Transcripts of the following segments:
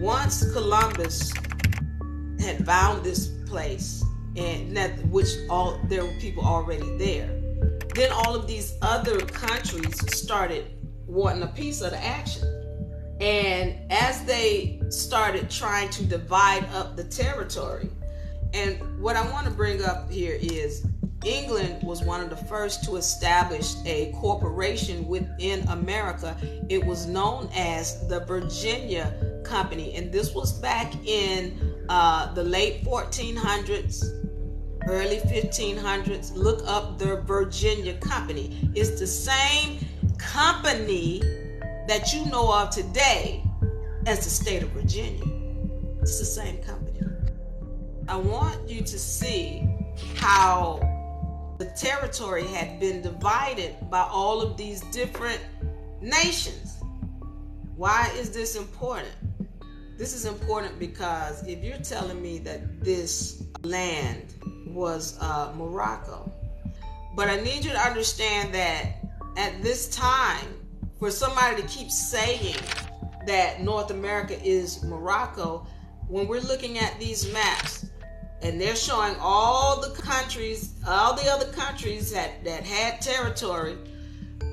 once Columbus had found this place, and there were people already there, then all of these other countries started wanting a piece of the action. And as they started trying to divide up the territory, and what I want to bring up here is England was one of the first to establish a corporation within America. It was known as the Virginia Company, and this was back in the late 1400s, early 1500s. Look up the Virginia Company. It's the same company that you know of today as the state of Virginia. It's the same company. I want you to see how the territory had been divided by all of these different nations. Why is this important? This is important because if you're telling me that this land was Morocco, but I need you to understand that at this time, for somebody to keep saying that North America is Morocco, when we're looking at these maps, and they're showing all the countries, all the other countries that had territory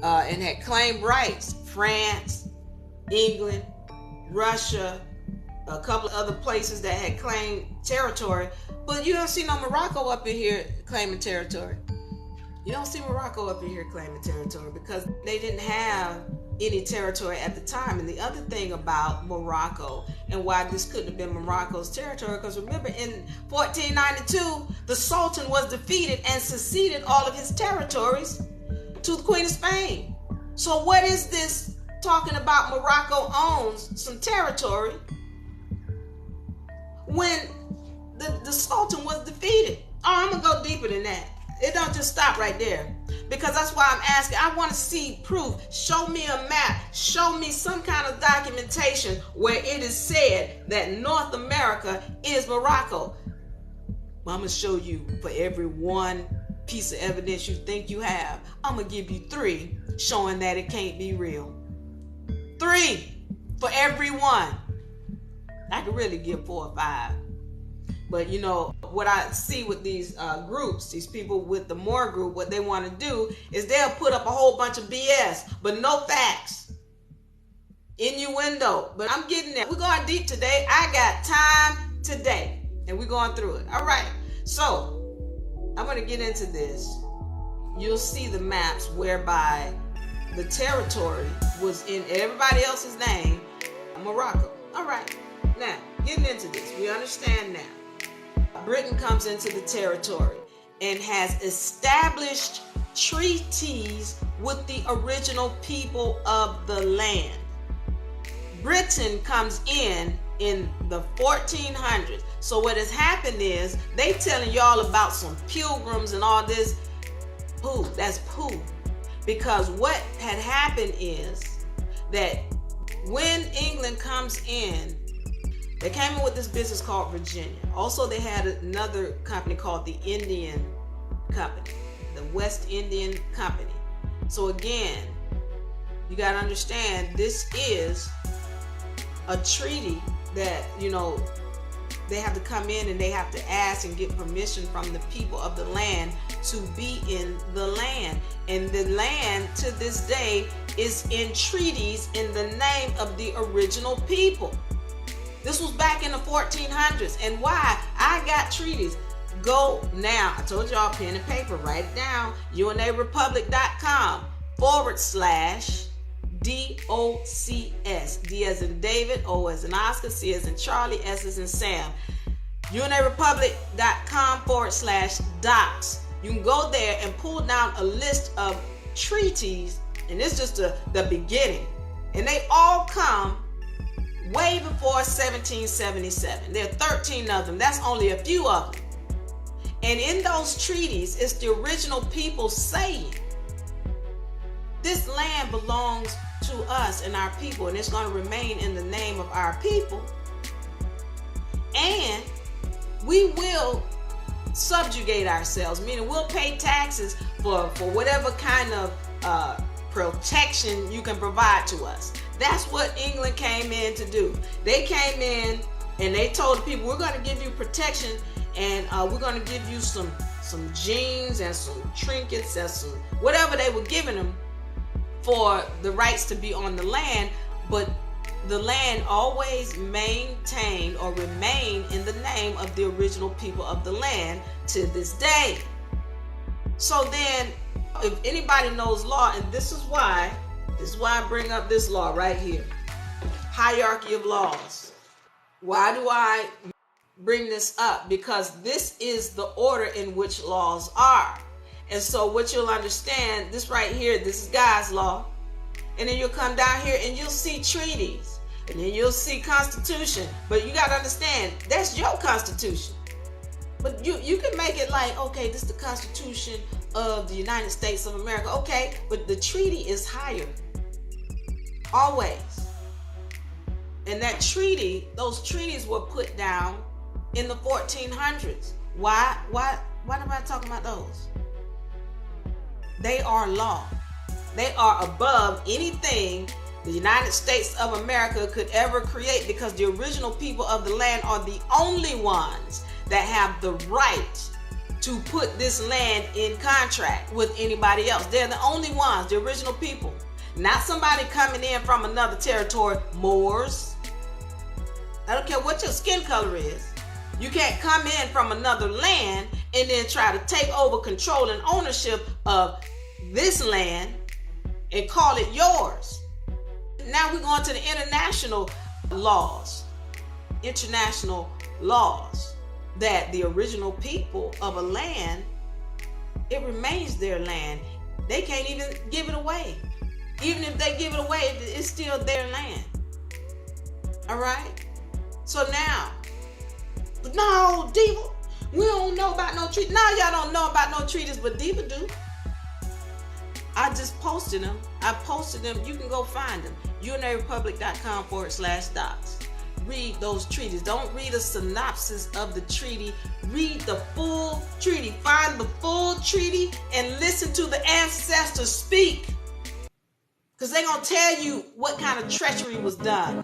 and had claimed rights, France, England, Russia, a couple of other places that had claimed territory, but you don't see no Morocco up in here claiming territory. You don't see Morocco up in here claiming territory because they didn't have any territory at the time. And the other thing about Morocco and why this couldn't have been Morocco's territory, because remember in 1492, the Sultan was defeated and seceded all of his territories to the Queen of Spain. So what is this talking about Morocco owns some territory when the Sultan was defeated? Oh, I'm going to go deeper than that. It don't just stop right there, because that's why I'm asking. I want to see proof. Show me a map. Show me some kind of documentation where it is said that North America is Morocco. Well, I'm going to show you for every one piece of evidence you think you have. I'm going to give you 3 showing that it can't be real. 3 for every one. I could really give 4 or 5. But you know, what I see with these groups, these people with the More group, what they want to do is they'll put up a whole bunch of BS, but no facts. Innuendo. But I'm getting there. We're going deep today. I got time today. And we're going through it. All right. So, I'm going to get into this. You'll see the maps whereby the territory was in everybody else's name, Morocco. All right. Now, getting into this, we understand now. Britain comes into the territory and has established treaties with the original people of the land. Britain comes in the 1400s. So what has happened is they telling y'all about some pilgrims and all this. Pooh, that's pooh. Because what had happened is that when England comes in, they came in with this business called Virginia. Also, they had another company called the Indian Company, the West Indian Company. So again, you got to understand, this is a treaty that, you know, they have to come in and they have to ask and get permission from the people of the land to be in the land. And the land to this day is in treaties in the name of the original people. This was back in the 1400s. And why? I got treaties. Go now. I told y'all, pen and paper. Write it down. UNARepublic.com/DOCS. D as in David, O as in Oscar, C as in Charlie, S as in Sam. UNARepublic.com/docs. You can go there and pull down a list of treaties. And it's just the beginning. And they all come way before 1777. There are 13 of them. That's only a few of them. And in those treaties, it's the original people saying, this land belongs to us and our people, and it's going to remain in the name of our people. And we will subjugate ourselves, meaning we'll pay taxes for whatever kind of protection you can provide to us. That's what England came in to do. They came in and they told the people, we're going to give you protection, and we're going to give you some jeans and some trinkets and some whatever they were giving them for the rights to be on the land. But the land always maintained or remained in the name of the original people of the land to this day. So then, if anybody knows law, and this is why I bring up this law right here, hierarchy of laws. Why do I bring this up? Because this is the order in which laws are. And so what you'll understand, this right here, this is God's law. And then you'll come down here and you'll see treaties. And then you'll see constitution. But you got to understand, that's your constitution. But you can make it like, okay, this is the Constitution of the United States of America. Okay, but the treaty is higher. Always. And that treaty, those treaties were put down in the 1400s. Why am I talking about those? They are law. They are above anything the United States of America could ever create, because the original people of the land are the only ones that have the right to put this land in contract with anybody else. They're the only ones, the original people. Not somebody coming in from another territory, Moors. I don't care what your skin color is. You can't come in from another land and then try to take over control and ownership of this land and call it yours. Now we're going to the international laws. International laws that the original people of a land, it remains their land. They can't even give it away. Even if they give it away, it's still their land. All right? So now, no, Diva, we don't know about no treaties. Now y'all don't know about no treaties, but Diva do. I just posted them. I posted them. You can go find them. UNARepublic.com/docs. Read those treaties. Don't read a synopsis of the treaty. Read the full treaty. Find the full treaty and listen to the ancestors speak. Because they're going to tell you what kind of treachery was done.